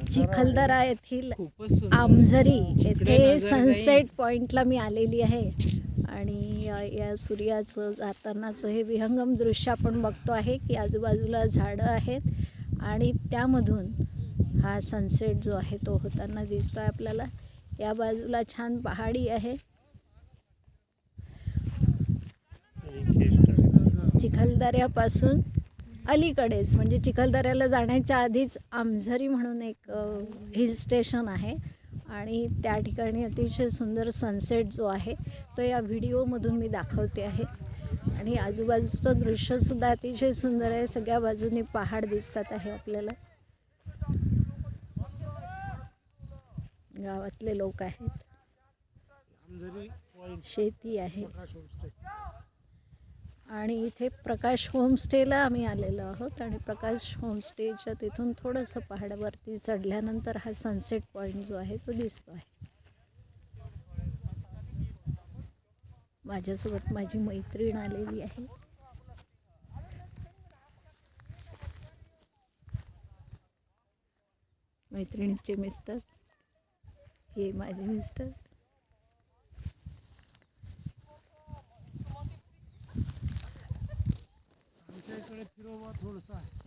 चिखलदरा येथील आमझरी येथे सनसेट पॉईंटला मी आलेली आहे आणि या सूर्याचं जातानाचं हे विहंगम दृश्य आपण बघतो आहे की आजूबाजूला झाडं आहेत आणि त्यामधून हा सनसेट जो आहे तो होताना दिसतो आहे आपल्याला। या बाजूला छान पहाडी आहे। चिखलदऱ्यापासून अलीकडेच म्हणजे चिखलदऱ्याला जाण्याच्या आधीच आमझरी म्हणून एक हिल स्टेशन आहे आणि त्या ठिकाणी अतिशय सुंदर सनसेट जो आहे तो या व्हिडिओमधून मी दाखवते आहे आणि आजूबाजूचं दृश्यसुद्धा अतिशय सुंदर आहे। सगळ्या बाजूनी पहाड दिसतात आहे आपल्याला। गावातले लोक आहेत, शेती आहे आणि इथे प्रकाश होमस्टेला आम्ही आलेलो आहोत आणि प्रकाश होमस्टेच्या तिथून थोडंसं पहाडावरती चढल्यानंतर हा सनसेट पॉईंट जो आहे तो दिसतो आहे। माझ्यासोबत माझी मैत्रीण आलेली आहे। मैत्रिणीचे मिस्टर, हे माझे मिस्टर। इकडे फिरवा थोडंसं आहे।